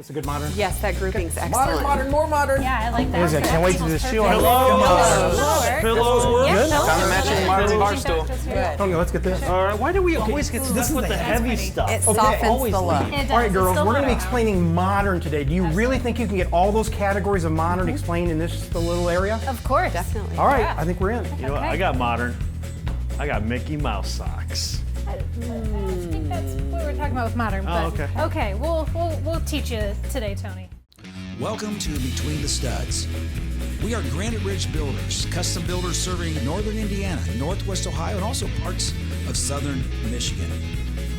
This a good modern? Yes, that grouping's excellent. Modern, more modern. Yeah, I like that. I can't wait to do the shoe on. Pillows. Yeah, Found a matching modern bar stool. Tony, let's get this. All right, why do we always get stuck with the heavy stuff? It softens the look. All right, girls, we're going to be explaining modern today. Do you really think you can get all those categories of modern explained in this little area? Of course. Definitely. All right, I think we're in. You know what? I got modern. I got Mickey Mouse socks. I think that's what we're talking about with modern. Oh, but okay. Okay, we'll teach you today, Tony. Welcome to Between the Studs. We are Granite Ridge Builders, custom builders serving northern Indiana, northwest Ohio, and also parts of southern Michigan.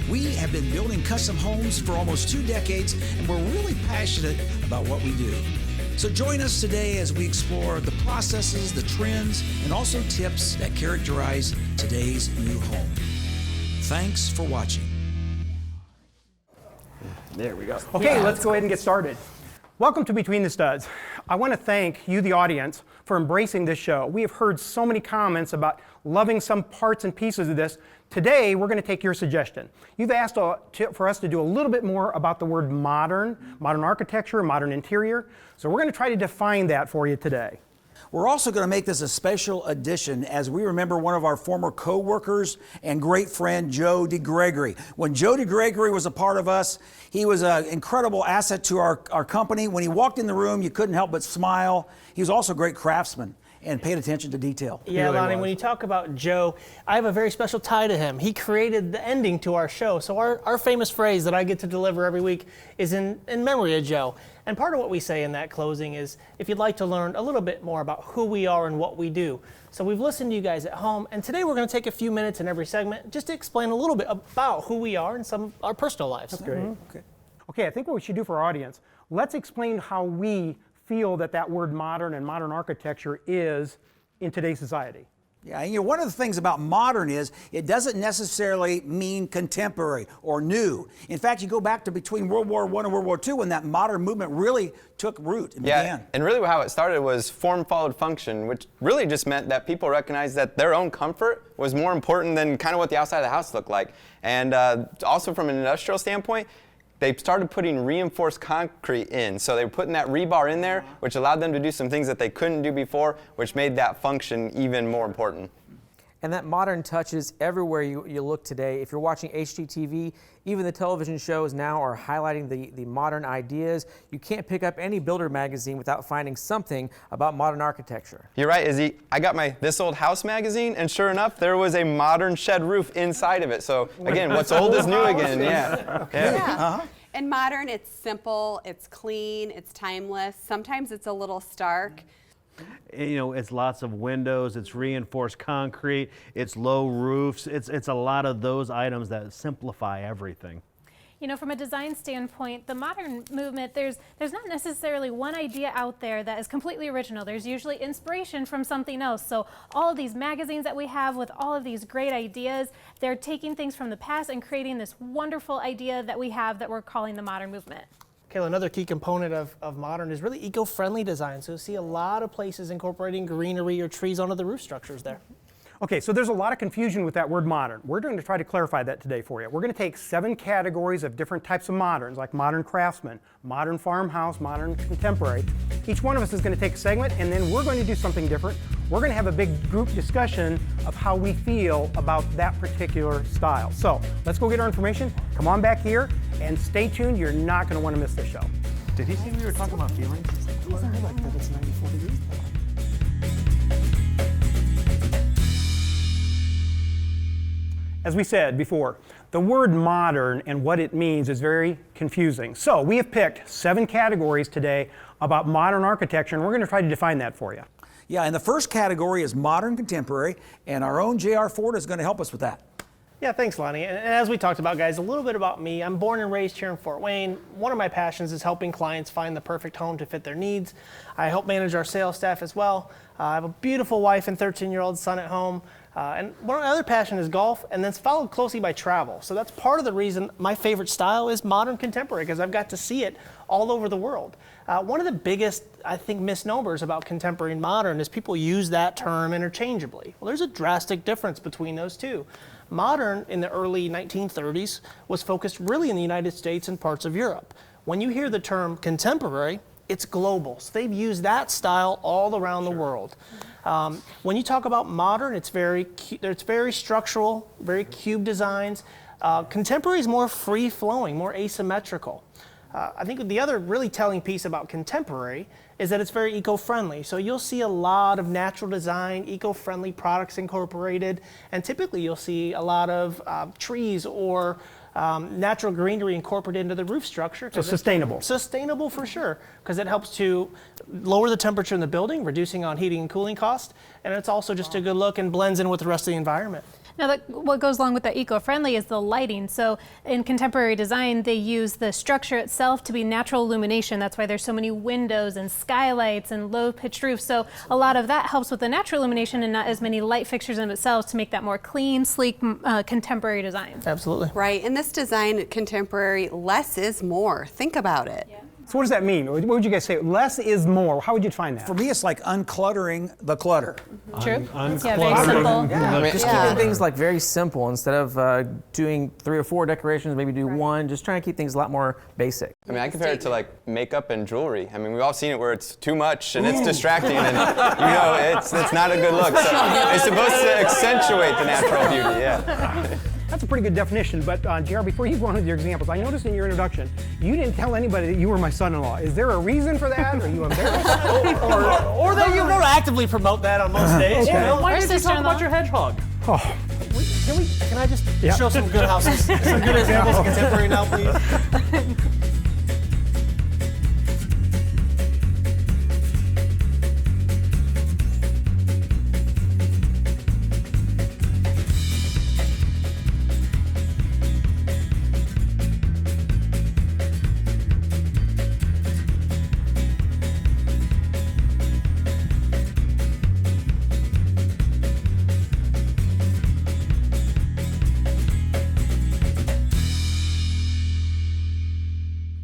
We have been building custom homes for almost 2 decades, and we're really passionate about what we do. So join us today as we explore the processes, the trends, and also tips that characterize today's new home. Thanks for watching. There we go. Okay, let's go ahead and get started. Welcome to Between the Studs. I want to thank you, the audience, for embracing this show. We have heard so many comments about loving some parts and pieces of this. Today, we're going to take your suggestion. You've asked for us to do a little bit more about the word modern architecture, modern interior. So we're going to try to define that for you today. We're also going to make this a special edition as we remember one of our former co-workers and great friend, Joe Digregory. When Joe Digregory was a part of us, he was an incredible asset to our company. When he walked in the room, you couldn't help but smile. He was also a great craftsman and paid attention to detail. Yeah, really Lonnie, was. when you talk about Joe, I have a very special tie to him. He created the ending to our show. So our famous phrase that I get to deliver every week is in memory of Joe. And part of what we say in that closing is, if you'd like to learn a little bit more about who we are and what we do. So we've listened to you guys at home, and today we're going to take a few minutes in every segment just to explain a little bit about who we are and some of our personal lives. That's great. Okay, I think what we should do for our audience, let's explain how we feel that word modern and modern architecture is in today's society. Yeah, and one of the things about modern is it doesn't necessarily mean contemporary or new. In fact, you go back to between World War I and World War II when that modern movement really took root and began. And really how it started was form followed function, which really just meant that people recognized that their own comfort was more important than kind of what the outside of the house looked like. And also from an industrial standpoint, they started putting reinforced concrete in. So they were putting that rebar in there, which allowed them to do some things that they couldn't do before, which made that function even more important. And that modern touch is everywhere you look today. If you're watching HGTV, even the television shows now are highlighting the modern ideas. You can't pick up any builder magazine without finding something about modern architecture. You're right, Izzy. I got my This Old House magazine, and sure enough, there was a modern shed roof inside of it. So again, what's old is new again. Yeah. And modern, it's simple, it's clean, it's timeless. Sometimes it's a little stark. You know, it's lots of windows, it's reinforced concrete, it's low roofs, it's a lot of those items that simplify everything. You know, from a design standpoint, the modern movement, there's not necessarily one idea out there that is completely original. There's usually inspiration from something else. So all of these magazines that we have with all of these great ideas, they're taking things from the past and creating this wonderful idea that we have that we're calling the modern movement. Kayla, another key component of modern is really eco-friendly design. So you'll see a lot of places incorporating greenery or trees onto the roof structures there. Okay, so there's a lot of confusion with that word modern. We're going to try to clarify that today for you. We're going to take 7 categories of different types of moderns, like modern craftsman, modern farmhouse, modern contemporary. Each one of us is going to take a segment, and then we're going to do something different. We're going to have a big group discussion of how we feel about that particular style. So let's go get our information. Come on back here, and stay tuned. You're not going to want to miss this show. Did he say we were talking about feelings? As we said before, the word modern and what it means is very confusing. So we have picked 7 categories today about modern architecture, and we're going to try to define that for you. Yeah, and the first category is modern contemporary, and our own J.R. Ford is going to help us with that. Yeah, thanks, Lonnie. And as we talked about, guys, a little bit about me. I'm born and raised here in Fort Wayne. One of my passions is helping clients find the perfect home to fit their needs. I help manage our sales staff as well. I have a beautiful wife and 13-year-old son at home. And one other passion is golf, and then it's followed closely by travel. So that's part of the reason my favorite style is modern contemporary, because I've got to see it all over the world. One of the biggest, I think, misnomers about contemporary and modern is people use that term interchangeably. Well, there's a drastic difference between those two. Modern in the early 1930s was focused really in the United States and parts of Europe. When you hear the term contemporary, it's global. So they've used that style all around the world. When you talk about modern, it's very structural, very cube designs. Contemporary is more free-flowing, more asymmetrical. I think the other really telling piece about contemporary is that it's very eco-friendly. So you'll see a lot of natural design, eco-friendly products incorporated, and typically you'll see a lot of trees or natural greenery incorporated into the roof structure. So sustainable. Sustainable for sure, because it helps to lower the temperature in the building, reducing on heating and cooling costs, and it's also just a good look and blends in with the rest of the environment. Now, what goes along with that eco-friendly is the lighting. So in contemporary design, they use the structure itself to be natural illumination. That's why there's so many windows and skylights and low-pitched roofs. So a lot of that helps with the natural illumination and not as many light fixtures in itself to make that more clean, sleek, contemporary design. Absolutely. Right, in this design, contemporary, less is more. Think about it. Yeah. So what does that mean? What would you guys say? Less is more. How would you define that? For me, it's like uncluttering the clutter. True. Yeah, very simple. Just keeping things like very simple instead of doing 3 or 4 decorations, maybe do 1. Just trying to keep things a lot more basic. I mean, I compare it to like makeup and jewelry. I mean, we've all seen it where it's too much and it's distracting, and it's not a good look. So it's supposed to accentuate the natural beauty. Yeah. That's a pretty good definition, but JR, before you go on with your examples, I noticed in your introduction, you didn't tell anybody that you were my son-in-law. Is there a reason for that? Are you embarrassed? Or that you don't actively promote that on most days. Okay. You know? Why Our did you talk sister-in-law. about your hedgehog? Oh, Can I just show some good houses? Some good examples of contemporary now, please?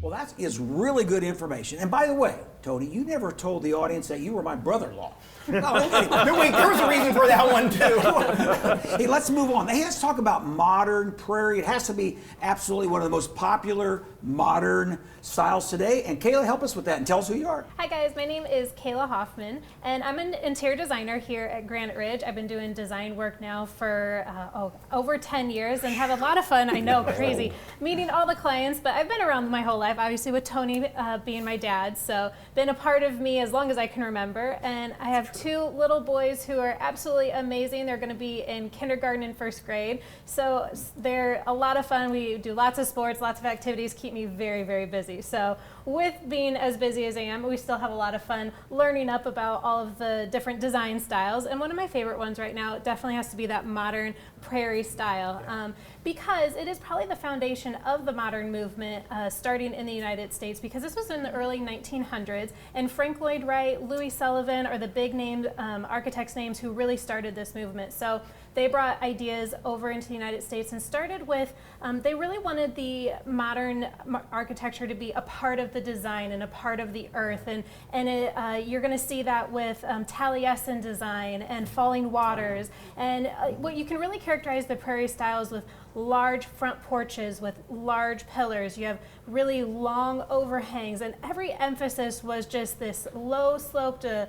Well, that is really good information. And by the way, Tony, you never told the audience that you were my brother-in-law. no, wait, there was a reason for that one too. Hey, let's move on. Hey, let's talk about modern prairie. It has to be absolutely one of the most popular modern styles today. And Kayla, help us with that and tell us who you are. Hi guys, my name is Kayla Hoffman, and I'm an interior designer here at Granite Ridge. I've been doing design work now for over 10 years and have a lot of fun, I know, crazy, meeting all the clients, but I've been around my whole life, obviously with Tony being my dad, so been a part of me as long as I can remember. And I have 2 little boys who are absolutely amazing. They're going to be in kindergarten and 1st grade, so they're a lot of fun. We do lots of sports, lots of activities, keep me very, very busy. So with being as busy as I am, we still have a lot of fun learning up about all of the different design styles. And one of my favorite ones right now definitely has to be that modern prairie style, because it is probably the foundation of the modern movement starting in the United States, because this was in the early 1900s, and Frank Lloyd Wright, Louis Sullivan are the big name architects' names who really started this movement. So they brought ideas over into the United States and started with, they really wanted the modern architecture to be a part of the design and a part of the earth. And you're going to see that with Taliesin design and falling waters. And what you can really characterize the prairie styles with large front porches with large pillars. You have really long overhangs, and every emphasis was just this low slope to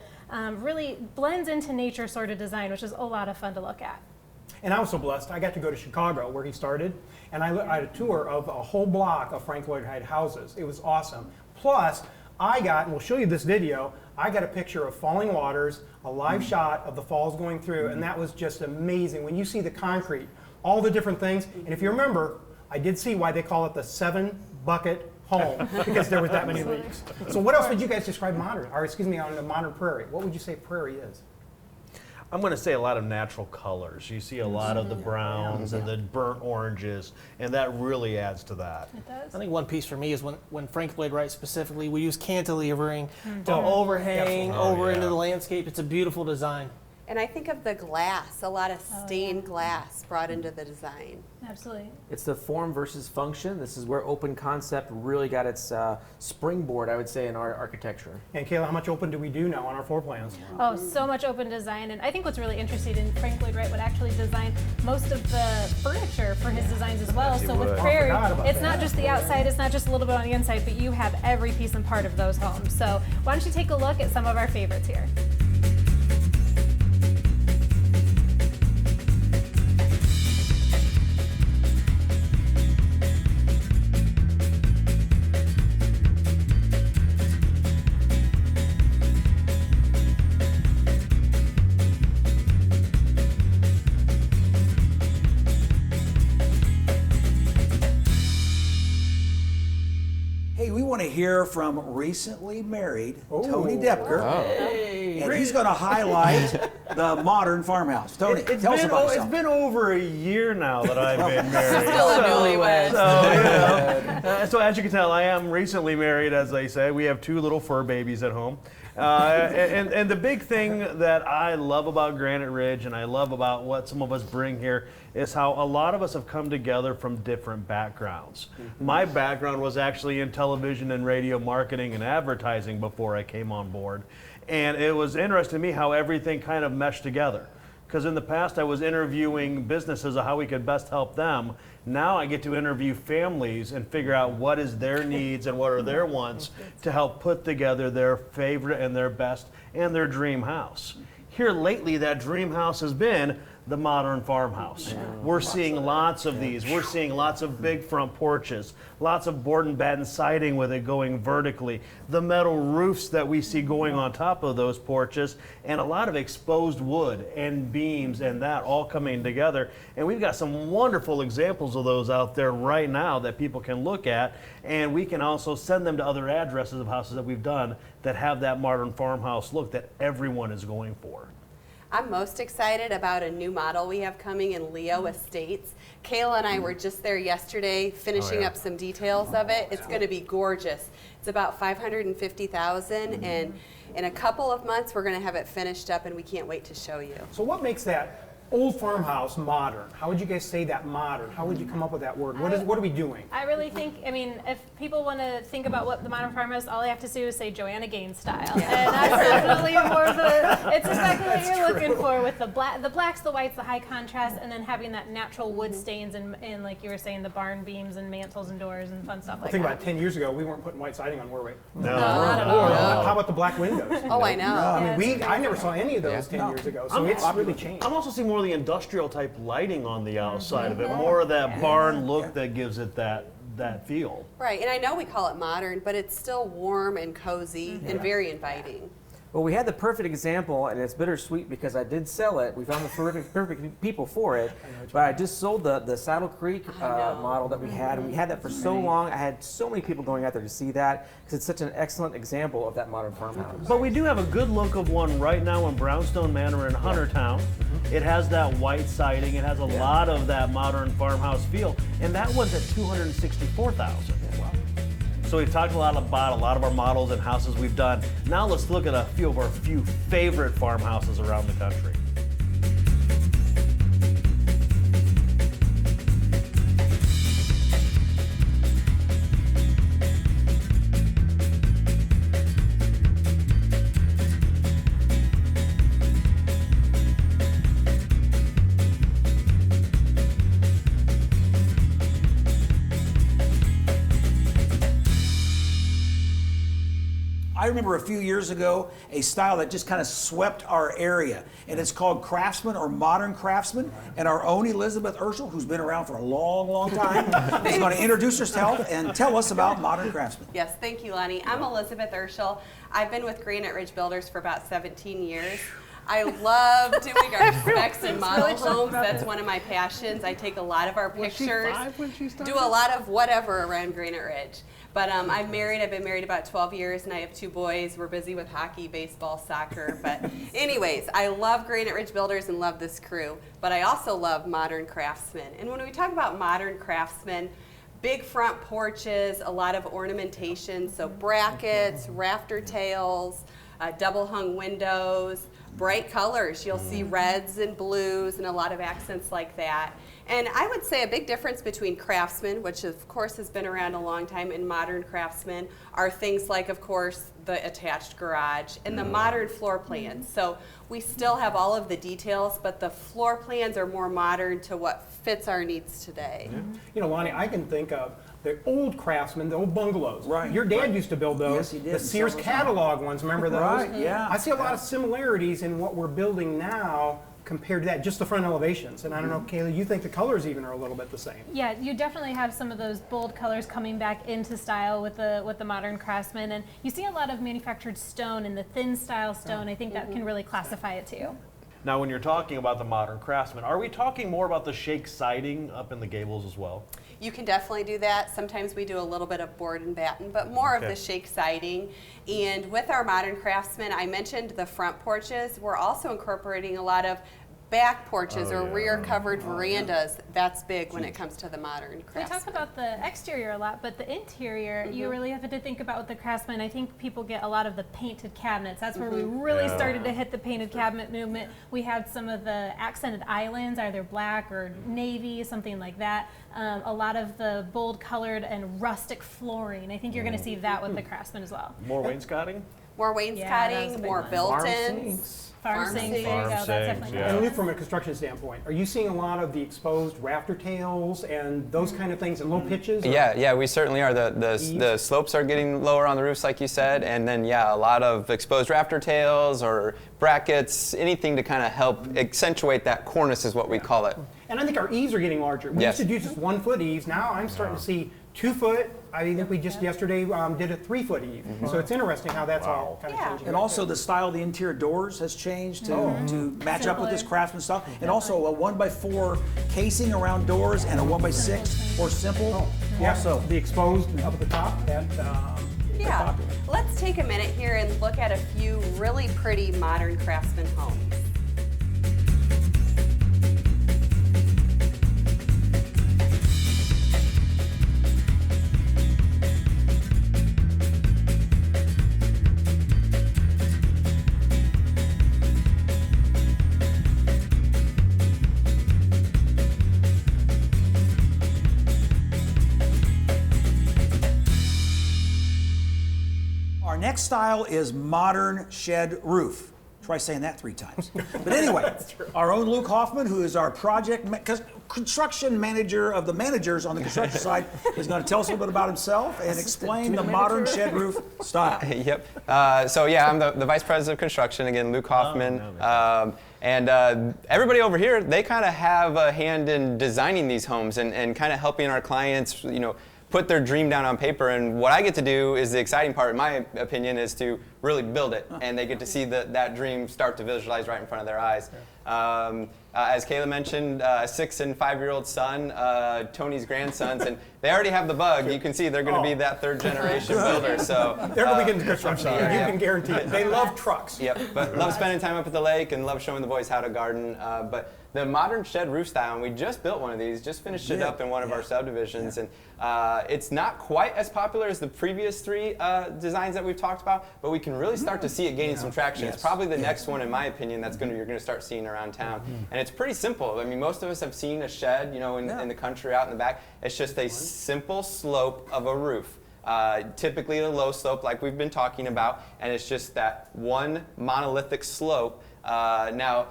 really blends into nature sort of design, which is a lot of fun to look at. And I was so blessed. I got to go to Chicago where he started, and I had a tour of a whole block of Frank Lloyd Wright houses. It was awesome. Plus, I got, and we'll show you this video, I got a picture of falling waters, a live shot of the falls going through, and that was just amazing. When you see the concrete, all the different things, and if you remember, I did see why they call it the 7-bucket home, because there was that many leaks. So what else would you guys describe modern, or excuse me, on a modern prairie? What would you say prairie is? I'm going to say a lot of natural colors. You see a lot of the browns and the burnt oranges, and that really adds to that. It does. I think one piece for me is when Frank Lloyd Wright specifically, we use cantilevering to overhang over into the landscape. It's a beautiful design. And I think of the glass, a lot of stained glass brought into the design. Absolutely. It's the form versus function. This is where open concept really got its springboard, I would say, in our architecture. And Kayla, how much open do we do now on our floor plans? Oh, so much open design, and I think what's really interesting, and Frank Lloyd Wright would actually design most of the furniture for his designs as well. So with Prairie, it's not just the outside, it's not just a little bit on the inside, but you have every piece and part of those homes. So why don't you take a look at some of our favorites here. Hey, we want to hear from recently married Tony Depker. And he's going to highlight the modern farmhouse. Tony, tell us about yourself. It's been over a year now that I've been married. Still a newlywed. So as you can tell, I am recently married, as they say. We have 2 little fur babies at home. And the big thing that I love about Granite Ridge, and I love about what some of us bring here, is how a lot of us have come together from different backgrounds. My background was actually in television and radio marketing and advertising before I came on board. And it was interesting to me how everything kind of meshed together. Because in the past I was interviewing businesses of how we could best help them. Now I get to interview families and figure out what is their needs and what are their wants to help put together their favorite and their best and their dream house. Here lately, that dream house has been the modern farmhouse. We're seeing lots of these. We're seeing lots of big front porches, lots of board and batten siding with it going vertically, the metal roofs that we see going on top of those porches, and a lot of exposed wood and beams and that all coming together. And we've got some wonderful examples of those out there right now that people can look at, and we can also send them to other addresses of houses that we've done that have that modern farmhouse look that everyone is going for. I'm most excited about a new model we have coming in Leo Estates. Kayla and I were just there yesterday finishing up some details of it. It's going to be gorgeous. It's about $550,000, and in a couple of months we're going to have it finished up, and we can't wait to show you. So what makes that old farmhouse modern? How would you guys say that modern? How would you come up with that word? What are we doing? I really think, I mean, if people want to think about what the modern farmhouse, all they have to do is say Joanna Gaines style. And that's definitely more of the, it's exactly what you're looking for with the blacks, the whites, the high contrast, and then having that natural wood stains and like you were saying, the barn beams and mantles and doors and fun stuff like Think that. about 10 years ago, we weren't putting white siding on, were we? No. Not at all. How about the black windows? Oh, I know. I mean, I never saw any of those 10 years ago, so it's really changed. I'm also seeing more of the industrial type lighting on the outside of it, more of that barn look that gives it that feel. Right, and I know we call it modern, but it's still warm and cozy and very inviting. Well, we had the perfect example, and it's bittersweet because I did sell it. We found the perfect people for it, but I just sold the Saddle Creek model that we had, and we had that for so long. I had so many people going out there to see that because it's such an excellent example of that modern farmhouse. But we do have a good look of one right now in Brownstone Manor in Huntertown. It has that white siding. It has a lot of that modern farmhouse feel, and that one's at $264,000. So we've talked a lot about a lot of our models and houses we've done. Now let's look at a few of our favorite farmhouses around the country. I remember a few years ago a style that just kind of swept our area, and it's called Craftsman or Modern Craftsman. And our own Elizabeth Urschel, who's been around for a long, long time, is going to introduce herself and tell us about Modern Craftsman. Yes, thank you, Lonnie. I'm Elizabeth Urschel. I've been with Granite Ridge Builders for about 17 years. I love doing our specs and model homes. That's one of my passions. I take a lot of our pictures, do a lot of whatever around Granite Ridge. But I'm married. I've been married about 12 years, and I have 2 boys. We're busy with hockey, baseball, soccer. But anyways, I love Granite Ridge Builders and love this crew. But I also love Modern Craftsman. And when we talk about Modern Craftsman, big front porches, a lot of ornamentation, so brackets, rafter tails, double hung windows, bright colors. You'll see reds and blues and a lot of accents like that. And I would say a big difference between Craftsman, which of course has been around a long time, and modern Craftsman are things like, of course, the attached garage and the modern floor plans. So we still have all of the details, but the floor plans are more modern to what fits our needs today. You know, Lonnie, I can think of the old Craftsman, the old bungalows. Right. Your dad used to build those. Yes, he did. The Sears catalog ones, remember those? Right, yeah. I see a lot of similarities in what we're building now compared to that, just the front elevations. And I don't know, Kayla, you think the colors even are a little bit the same? Yeah, you definitely have some of those bold colors coming back into style with the modern Craftsman, and you see a lot of manufactured stone and the thin style stone. I think that can really classify it too. Now, when you're talking about the modern Craftsman, are we talking more about the shake siding up in the gables as well? You can definitely do that. Sometimes we do a little bit of board and batten, but more of the shake siding. And with our modern Craftsman, I mentioned the front porches. We're also incorporating a lot of back porches or rear covered verandas. That's big when it comes to the modern We Craftsman. talk about the exterior a lot, but the interior, you really have to think about with the Craftsman. I think people get a lot of the painted cabinets. That's where we really started to hit the painted cabinet movement. We had some of the accented islands, either black or navy, something like that. A lot of the bold colored and rustic flooring. I think you're going to see that with the Craftsman as well. More wainscoting? More Yeah, that was wainscoting, a big more one. built-ins. Farm Farm sinks, there you sinks. go. That's definitely Yeah. And Luke, from a construction standpoint, are you seeing a lot of the exposed rafter tails and those kind of things and low pitches? or- Yeah, we certainly are. The slopes are getting lower on the roofs, like you said, and then a lot of exposed rafter tails or brackets, anything to kind of help accentuate that cornice is what we call it. And I think our eaves are getting larger. We Yes. used to do just 1 foot eaves. Now I'm starting to see 2 foot. I think we just yesterday did a 3 foot eve. So it's interesting how that's all kind of Yeah. changing. And also the style of the interior doors has changed to match up with this Craftsman style. And also a 1x4 casing around doors and a 1x6 or simple. Yeah, Also, the exposed up at the top. That Yeah. Let's take a minute here and look at a few really pretty modern Craftsman homes. our next style is modern shed roof. Try saying that 3 times. But anyway, our own Luke Hoffman, who is our construction manager of the managers on the construction side, is going to tell us a little bit about himself and explain the modern shed roof style. Yep. So I'm the vice president of construction, again, Luke Hoffman. Everybody over here, they kind of have a hand in designing these homes and kind of helping our clients, put their dream down on paper. And what I get to do is the exciting part, in my opinion, is to really build it. And they get to see that dream start to visualize right in front of their eyes. As Kayla mentioned, 6 and 5-year-old son, Tony's grandsons, and they already have the bug. You can see they're going to be that 3rd generation builder. So they're going to be getting construction. yeah, You yeah. can guarantee it. They love trucks. Yep, but love spending time up at the lake and love showing the boys how to garden. But the modern shed roof style, and we just built one of these, just finished it up in one of our subdivisions, and it's not quite as popular as the previous 3 designs that we've talked about, but we can really start to see it gaining some traction. It's probably the next one, in my opinion, that's you're going to start seeing around town. And it's pretty simple. I mean, most of us have seen a shed, in the country out in the back. It's just a simple slope of a roof. Typically a low slope like we've been talking about, and it's just that one monolithic slope. Now,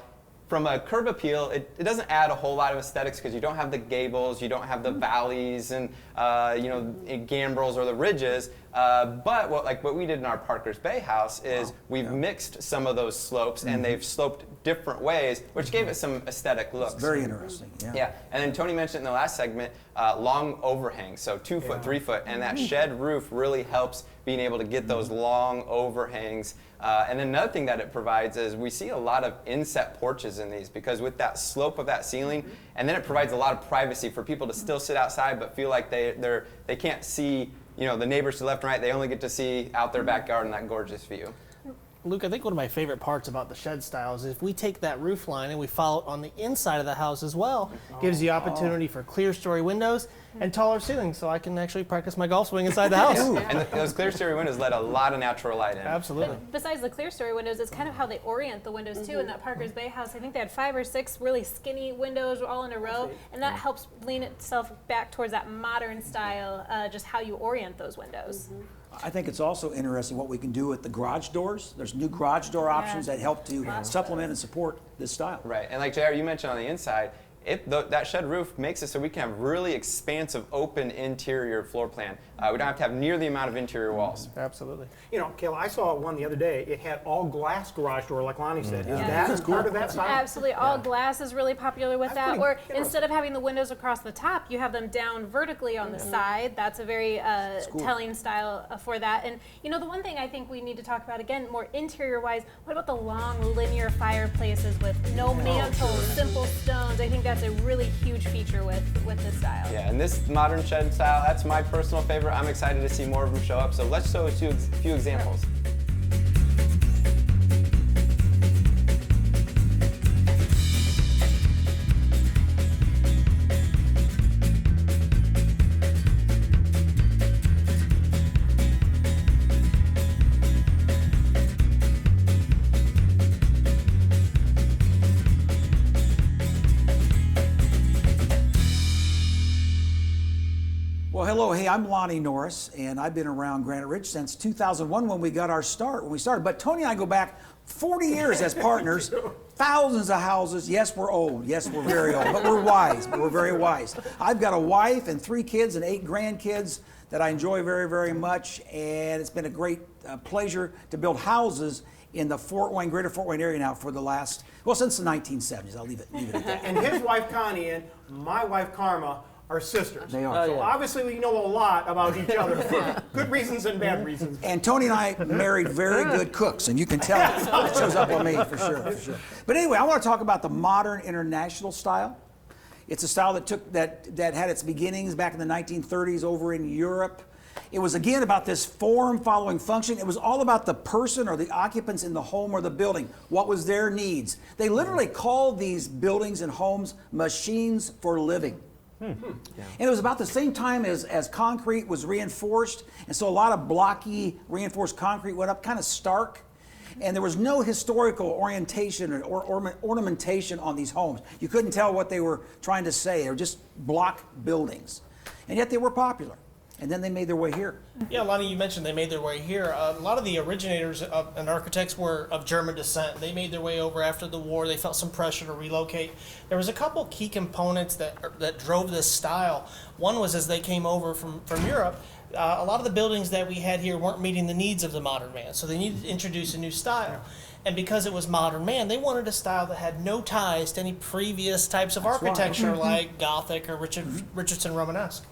from a curb appeal, it doesn't add a whole lot of aesthetics because you don't have the gables, you don't have the valleys and gambrels or the ridges. But what we did in our Parker's Bay house is we've mixed some of those slopes and they've sloped different ways, which gave it some aesthetic looks. It's very interesting. Yeah, and then Tony mentioned in the last segment, long overhangs, so 2 foot, 3 foot, and that shed roof really helps being able to get those long overhangs. And then another thing that it provides is we see a lot of inset porches in these because with that slope of that ceiling, and then it provides a lot of privacy for people to still sit outside but feel like they can't see the neighbors to the left and right. They only get to see out their backyard and that gorgeous view. Luke, I think one of my favorite parts about the shed style is if we take that roof line and we follow it on the inside of the house as well, gives the opportunity for clear story windows and taller ceilings, so I can actually practice my golf swing inside the house. And those clear story windows let a lot of natural light in. Absolutely. But besides the clear story windows, it's kind of how they orient the windows too. In that Parker's Bay house, I think they had 5 or 6 really skinny windows all in a row, and that helps lean itself back towards that modern style, just how you orient those windows. I think it's also interesting what we can do with the garage doors. There's new garage door options that help to supplement and support this style. Right, and like JR, you mentioned on the inside, that shed roof makes it so we can have really expansive, open interior floor plan. We don't have to have near the amount of interior walls. Absolutely. You know, Kayla, I saw one the other day. It had all glass garage door, like Lonnie said. Is that part of that style? Absolutely. All glass is really popular with that. Or instead of having the windows across the top, you have them down vertically on the side. That's a very telling style for that. And you know, the one thing I think we need to talk about, again, more interior-wise, what about the long linear fireplaces with no mantle, simple stones? I think that's a really huge feature with this style. Yeah, and this modern shed style, that's my personal favorite. I'm excited to see more of them show up. So let's show a few examples. Well, hello, hey, I'm Lonnie Norris, and I've been around Granite Ridge since 2001 when we got our start, when we started. But Tony and I go back 40 years as partners, thousands of houses. Yes, we're old. Yes, we're very old, but we're wise. But we're very wise. I've got a wife and 3 kids and 8 grandkids that I enjoy very, very much, and it's been a great pleasure to build houses in the Fort Wayne, greater Fort Wayne area now for the last, well, since the 1970s. I'll leave it at that. And his wife Connie and my wife Karma are sisters. They are. So obviously we know a lot about each other for good reasons and bad reasons. And Tony and I married very good cooks, and you can tell it shows up on me for sure. But anyway, I want to talk about the modern international style. It's a style that had its beginnings back in the 1930s over in Europe. It was again about this form following function. It was all about the person or the occupants in the home or the building. What was their needs? They literally called these buildings and homes machines for living. And it was about the same time as concrete was reinforced, and so a lot of blocky reinforced concrete went up, kind of stark, and there was no historical orientation or ornamentation on these homes. You couldn't tell what they were trying to say. They were just block buildings, and yet they were popular. And then they made their way here. Yeah, Lonnie, you mentioned they made their way here. A lot of the originators and architects were of German descent. They made their way over after the war. They felt some pressure to relocate. There was a couple key components that drove this style. One was as they came over from Europe, a lot of the buildings that we had here weren't meeting the needs of the modern man, so they needed to introduce a new style. And because it was modern man, they wanted a style that had no ties to any previous types of architecture like Gothic or Richardson Romanesque.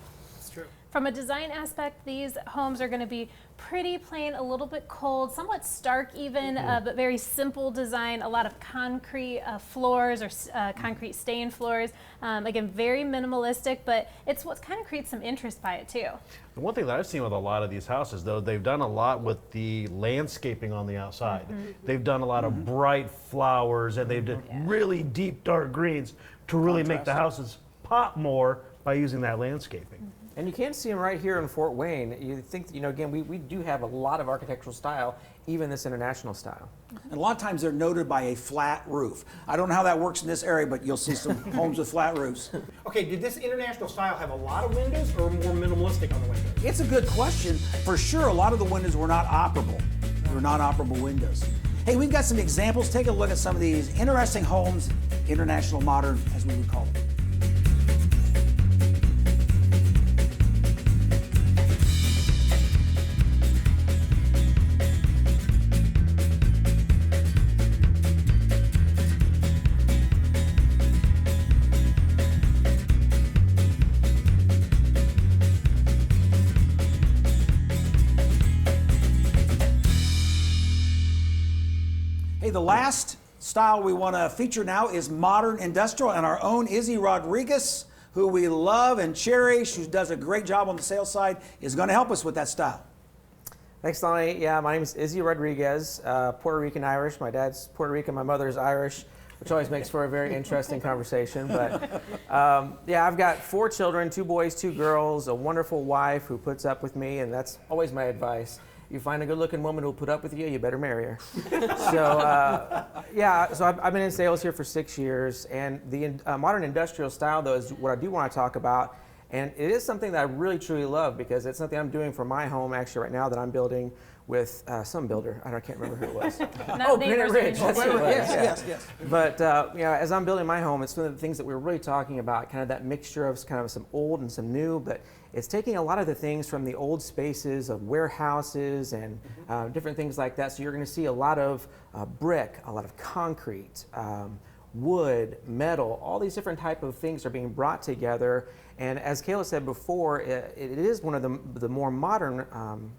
From a design aspect, these homes are going to be pretty plain, a little bit cold, somewhat stark even, but very simple design. A lot of concrete floors or concrete stained floors. Again, very minimalistic, but it's what kind of creates some interest by it too. The one thing that I've seen with a lot of these houses, though, they've done a lot with the landscaping on the outside. They've done a lot of bright flowers, and they've done really deep dark greens to really make the houses pop more by using that landscaping. And you can see them right here in Fort Wayne. You think, you know, again, we do have a lot of architectural style, even this international style. And a lot of times they're noted by a flat roof. I don't know how that works in this area, but you'll see some homes with flat roofs. Okay, did this international style have a lot of windows or more minimalistic on the windows? It's a good question. For sure, a lot of the windows were not operable. They were not operable windows. Hey, we've got some examples. Take a look at some of these interesting homes, international modern, as we would call them. The last style we want to feature now is modern industrial, and our own Izzy Rodriguez, who we love and cherish, who does a great job on the sales side, is going to help us with that style. Thanks, Lonnie. Yeah, my name is Izzy Rodriguez, Puerto Rican Irish. My dad's Puerto Rican, my mother's Irish, which always makes for a very interesting conversation. But yeah, I've got 4 children, 2 boys, 2 girls, a wonderful wife who puts up with me, and that's always my advice. You find a good-looking woman who'll put up with you, you better marry her. So yeah, so I've been in sales here for 6 years, and the modern industrial style, though, is what I do want to talk about. And it is something that I really truly love because it's something I'm doing for my home actually right now that I'm building with some builder. I can't remember who it was. Granite Ridge. That's who it was. Yes. But you know, as I'm building my home, it's one of the things that we're really talking about, kind of that mixture of kind of some old and some new, but it's taking a lot of the things from the old spaces of warehouses and different things like that. So you're going to see a lot of brick, a lot of concrete, wood, metal, all these different type of things are being brought together. And as Kayla said before, it is one of the more modern,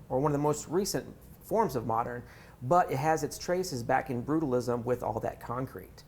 or one of the most recent forms of modern, but it has its traces back in brutalism with all that concrete.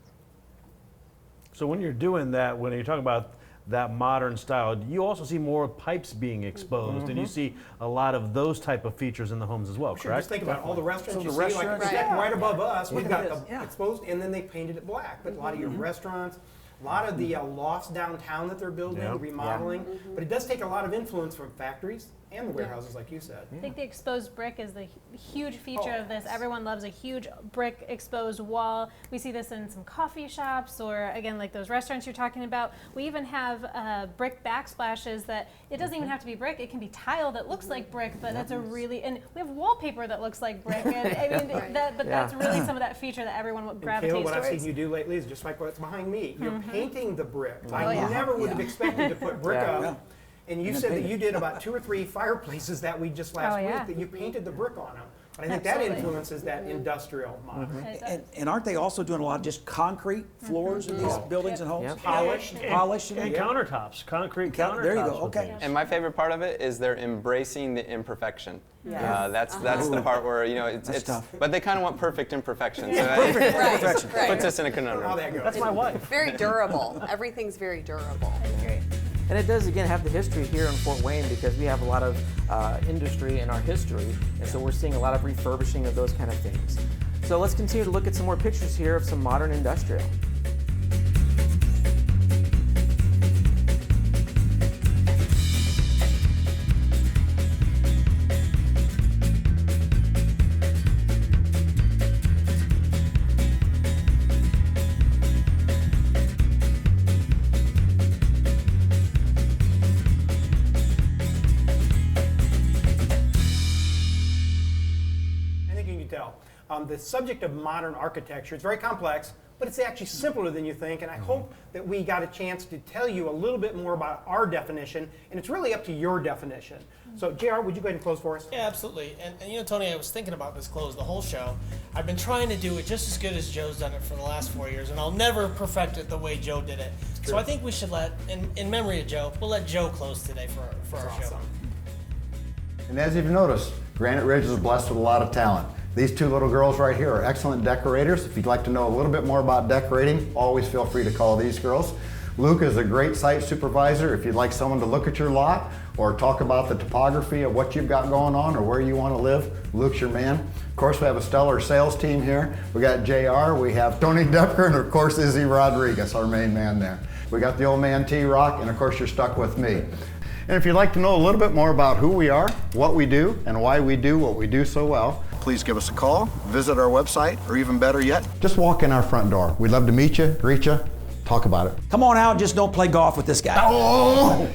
So when you're doing that, when you're talking about that modern style, you also see more pipes being exposed, and you see a lot of those type of features in the homes as well, Sure, correct? just think about all the restaurants you see, like restaurants, right above us, we've got the exposed, and then they painted it black. But a lot of your restaurants, a lot of the lofts downtown that they're building, remodeling, but it does take a lot of influence from factories and the warehouses, like you said. I think the exposed brick is the huge feature of this. Everyone loves a huge brick exposed wall. We see this in some coffee shops, or again, like those restaurants you're talking about. We even have brick backsplashes that it doesn't even have to be brick. It can be tile that looks like brick, but that's a really, and we have wallpaper that looks like brick. And, I mean, that's really some of that feature that everyone would gravitate Kayla, what towards. I've seen you do lately is just like what's behind me. You're painting the brick. I never would have expected to put brick up. And you said that you did about 2 or 3 fireplaces that week just last week, that you painted the brick on them. But I think that influences that industrial model. And aren't they also doing a lot of just concrete floors in these buildings and homes? Polished. And countertops, concrete countertops. There you go, okay. And my favorite part of it is they're embracing the imperfection. That's the part where, you know, it's tough. but they kind of want perfect imperfection. So Perfect Right, imperfection. right. puts us in a conundrum. How that goes. That's my wife. Very durable. Everything's very durable. And it does, again, have the history here in Fort Wayne because we have a lot of industry in our history, and so we're seeing a lot of refurbishing of those kind of things. So let's continue to look at some more pictures here of some modern industrial. The subject of modern architecture is very complex, but it's actually simpler than you think, and I hope that we got a chance to tell you a little bit more about our definition, and it's really up to your definition. So, JR, would you go ahead and close for us? Yeah, absolutely. And you know, Tony, I was thinking about this close the whole show. I've been trying to do it just as good as Joe's done it for the last 4 years, and I'll never perfect it the way Joe did it. So I think we should in memory of Joe, we'll let Joe close today for our show. And as you've noticed, Granite Ridge is blessed with a lot of talent. These 2 little girls right here are excellent decorators. If you'd like to know a little bit more about decorating, always feel free to call these girls. Luke is a great site supervisor. If you'd like someone to look at your lot or talk about the topography of what you've got going on or where you want to live, Luke's your man. Of course, we have a stellar sales team here. We got JR, we have Tony Depker, and of course Izzy Rodriguez, our main man there. We got the old man T-Rock, and of course you're stuck with me. And if you'd like to know a little bit more about who we are, what we do, and why we do what we do so well, please give us a call, visit our website, or even better yet, just walk in our front door. We'd love to meet you, greet you, talk about it. Come on out, just don't play golf with this guy. Oh!